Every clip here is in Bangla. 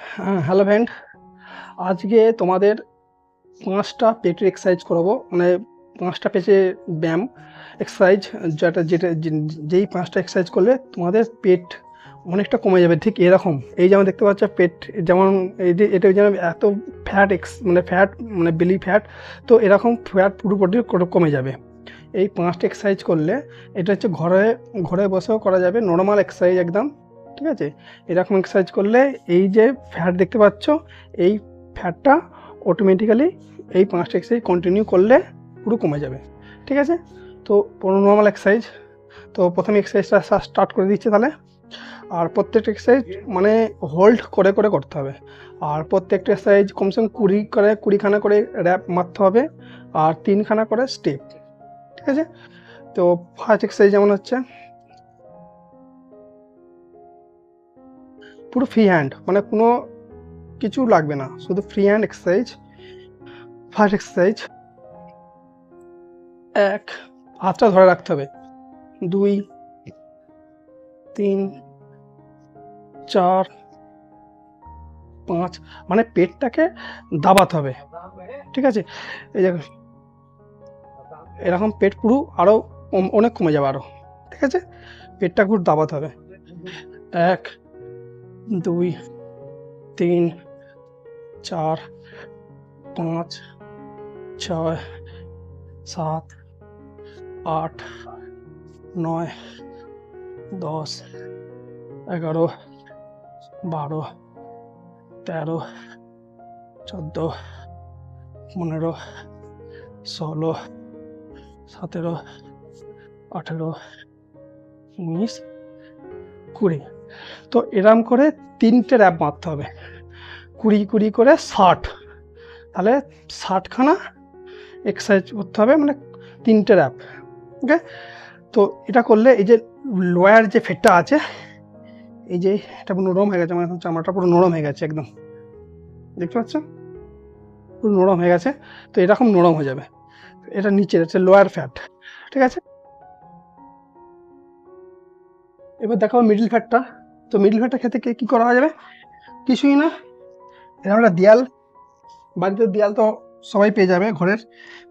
হ্যাঁ, হ্যালো ফ্রেন্ড। আজকে তোমাদের ৫টা পেটের এক্সারসাইজ করাবো। মানে ৫টা পেটে ব্যায়াম এক্সারসাইজ, যেই ৫টা এক্সারসাইজ করলে তোমাদের পেট অনেকটা কমে যাবে। ঠিক এরকম, এই যেমন দেখতে পাচ্ছ পেট, যেমন এই যে এটা যেন এত ফ্যাট মানে বেলি ফ্যাট, তো এরকম ফ্যাট পুরোপুরি কমে যাবে এই 5টা এক্সারসাইজ করলে। এটা হচ্ছে ঘরে ঘরে বসেও করা যাবে, নর্মাল এক্সারসাইজ একদম। ঠিক আছে, এরকম এক্সারসাইজ করলে এই যে ফ্যাট দেখতে পাচ্ছ, এই ফ্যাটটা অটোমেটিক্যালি এই 5টা এক্সারসাইজ কন্টিনিউ করলে পুরো কমে যাবে। ঠিক আছে, তো পুরো নর্মাল এক্সারসাইজ। তো প্রথমে এক্সারসাইজটা স্টার্ট করে দিচ্ছি তাহলে। আর প্রত্যেকটা এক্সারসাইজ মানে হোল্ড করে করে করতে হবে। আর প্রত্যেকটা এক্সারসাইজ কমসে কম 20খানা করে র্যাপ মারতে হবে, আর 3খানা করে স্টেপ। ঠিক আছে, তো ফার্স্ট এক্সারসাইজ যেমন হচ্ছে পুরো ফ্রি হ্যান্ড, মানে কোনো কিছু লাগবে না, শুধু free hand exercise. First exercise, 1 হাতটা ধরে রাখতে হবে, 2 3 4 5, মানে পেটটাকে দাবাতে হবে। ঠিক আছে, এই দেখো এরকম পেট পুরো আরও অনেক কমে যাবে আরও। ঠিক আছে, পেটটা পুরো দাবাতে হবে। 1 2 3 4 5 6 7 8 9 10 11 12 13 14 15 16 17 18 19 20। তো এরম করে 3টে র্যাপ মারতে হবে, 20 করে 60, তাহলে 60খানা এক্সারসাইজ করতে হবে, মানে 3টে র্যাপ। ওকে, তো এটা করলে এই যে লোয়ার যে ফেটটা আছে, এই যে এটা পুরো নরম হয়ে গেছে, মানে চামড়াটা পুরো নরম হয়ে গেছে একদম, দেখতে পাচ্ছ পুরো নরম হয়ে গেছে। তো এরকম নরম হয়ে যাবে, এটা নিচের হচ্ছে লোয়ার ফ্যাট। ঠিক আছে, এবার দেখাবো মিডল ফ্যাটটা। তো মিডল ফ্যাটটা খেতে কী করা যাবে, কিছুই না, এরকম একটা দেয়াল, বাড়িতে দেয়াল তো সবাই পেয়ে যাবে ঘরের।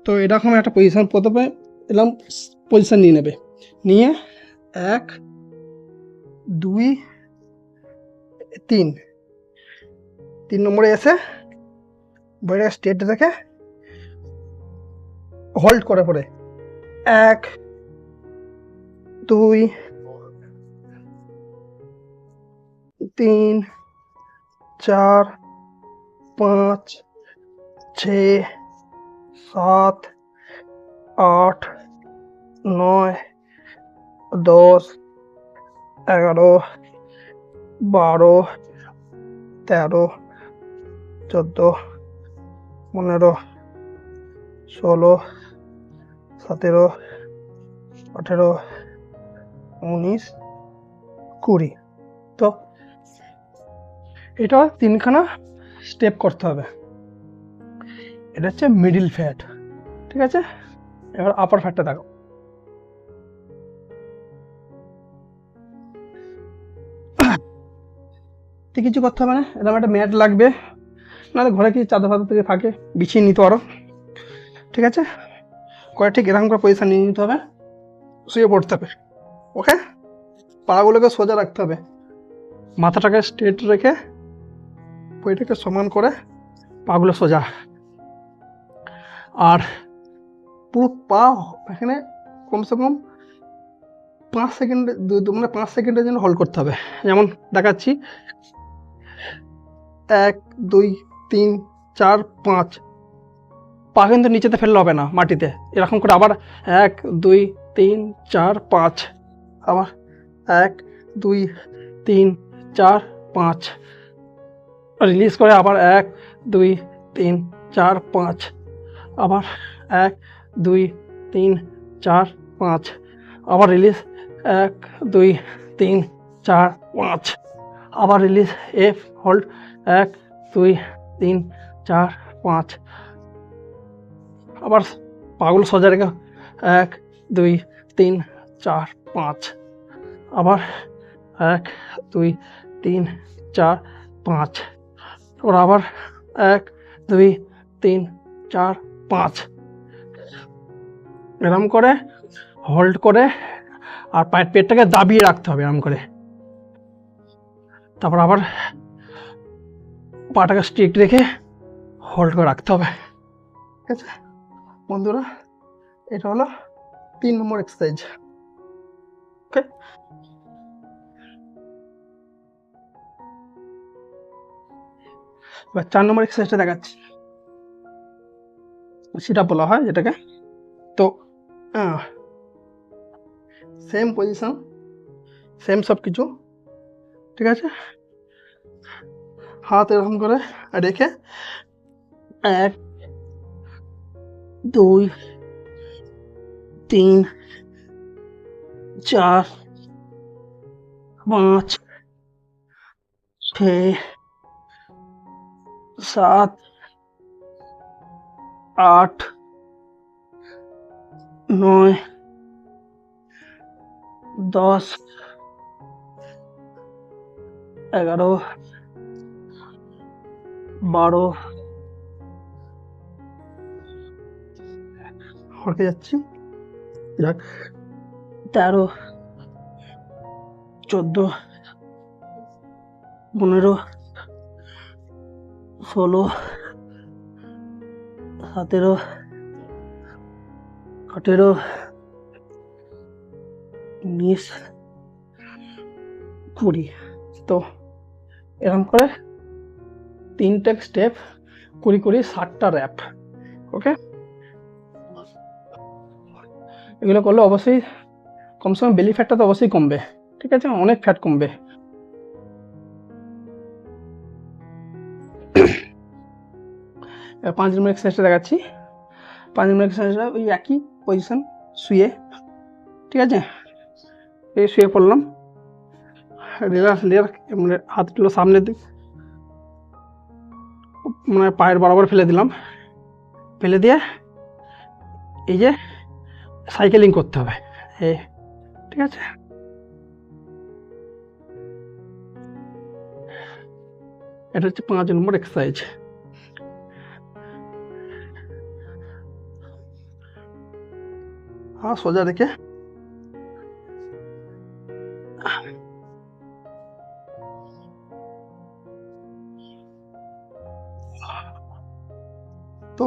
তো এরকম একটা পজিশন, প্রথমে এরকম পজিশন নিয়ে নেবে, নিয়ে 1 2 3 নম্বরে এসে বইটা স্ট্রেট রেখে হোল্ড করে পরে 1 2 3 4 5 6 7 8 9 10 11 12 13 14 15 16 17 18 19 20। তো এটা 3খানা স্টেপ করতে হবে, এটা হচ্ছে মিডিল ফ্যাট। ঠিক আছে, এবার আপার ফ্যাটটা দেখো। তো কিছু করতে হবে না, এরকম একটা ম্যাট লাগবে, নাহলে ঘরে কিছু চাদর ফাদর থেকে থাকে বিছিয়ে নিতে পারো। ঠিক আছে, করে ঠিক এরকম করে পজিশন নিয়ে নিতে হবে, শুয়ে পড়তে হবে। ওকে, পাগুলোকে সোজা রাখতে হবে, মাথাটাকে স্ট্রেট রেখে বইটাকে সমান করে পাগুলো সোজা, আর পুরো পা এখানে কমসে কম 5 সেকেন্ড, মানে 5 সেকেন্ডের জন্য হোল্ড করতে হবে। যেমন দেখাচ্ছি, 1 2 3 4 5, পা কিন্তু নিচেতে ফেললে হবে না, মাটিতে। এরকম করে আবার 1 2 3 4 5, আবার 1 2 3 4 5, রিলিজ করে আবার 1 2 3 4 5, আবার 1 2 3 4 5, আবার রিলিজ 1 2 3 4 5, আবার রিলিজ, এফ হোল্ড 1 2 3 4 5, আবার পাগুলো সোজা রেখে 1 2 3 4 5, আবার 1 2 3 4 5, ওর আবার 1 2 3 4 5 এরম করে হোল্ড করে আর পায়ের পেটটাকে দাবিয়ে রাখতে হবে এরম করে। তারপর আবার পাটাকে স্ট্রেট রেখে হোল্ড করে রাখতে হবে। ঠিক আছে বন্ধুরা, এটা হলো 3 নম্বর এক্সারসাইজ। ওকে, এবার 4 নম্বর এক্সারসাইজটা দেখাচ্ছি। সেটা বলা হয় যেটাকে, তো সেম পজিশন, সেম সব কিছু। ঠিক আছে, হাত এরকম করে রেখে 1 2 3 4 5 6 7 8 9 10 11 12 হরকে যাচ্ছি, 13 14 15 16 17 18 19 20। তো এরকম করে 3টে স্টেপ 20 60টা র্যাপ। ওকে, এগুলো করলে অবশ্যই কমসে কম বেলি ফ্যাটটা তো অবশ্যই কমবে। ঠিক আছে, অনেক ফ্যাট কমবে। এবার 5 নম্বর এক্সারসাইজটা দেখাচ্ছি। 5 নম্বর এক্সারসাইজটা ওই একই পজিশন, শুয়ে। ঠিক আছে, এই শুয়ে পড়লাম, মানে হাতগুলো সামনের দিক মানে পায়ের বরাবর ফেলে দিলাম, ফেলে দিয়ে এই যে সাইকেলিং করতে হবে। ঠিক আছে, এটা হচ্ছে 5 নম্বর এক্সারসাইজ। সোজা রেখে তো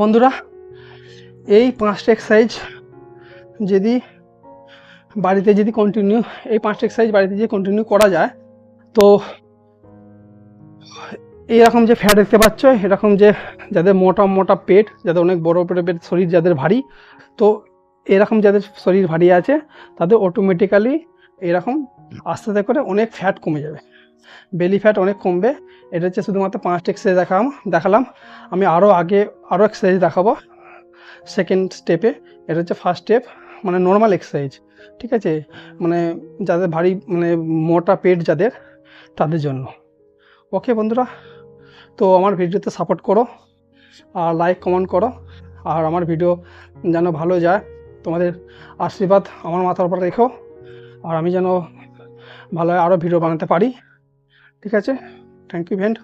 বন্ধুরা, এই 5টা এক্সারসাইজ যদি বাড়িতে কন্টিনিউ, এই 5টা এক্সারসাইজ বাড়িতে যদি কন্টিনিউ করা যায়, তো এরকম যে ফ্যাট দেখতে পাচ্ছ, এরকম যে যাদের মোটা মোটা পেট, যাদের অনেক বড় পেট, শরীর যাদের ভারী, তো এরকম যাদের শরীর ভারী আছে তাদের অটোমেটিক্যালি এরকম আস্তে আস্তে করে অনেক ফ্যাট কমে যাবে, বেলি ফ্যাট অনেক কমবে। এটা হচ্ছে শুধুমাত্র 5টা এক্সারসাইজ দেখালাম। আমি আরও এক্সারসাইজ দেখাবো সেকেন্ড স্টেপে। এটা হচ্ছে ফার্স্ট স্টেপ, মানে নর্মাল এক্সারসাইজ। ঠিক আছে, মানে যাদের ভারী মানে মোটা পেট যাদের, তাদের জন্য। ওকে বন্ধুরা, তো আমার ভিডিওতে সাপোর্ট করো আর লাইক কমেন্ট করো, আর আমার ভিডিও যেন ভালো যায়, তোমাদের আশীর্বাদ আমার মাথার উপর রেখো, আর আমি যেন ভালো আরও ভিডিও বানাতে পারি। ঠিক আছে, থ্যাংক ইউ ফ্রেন্ড।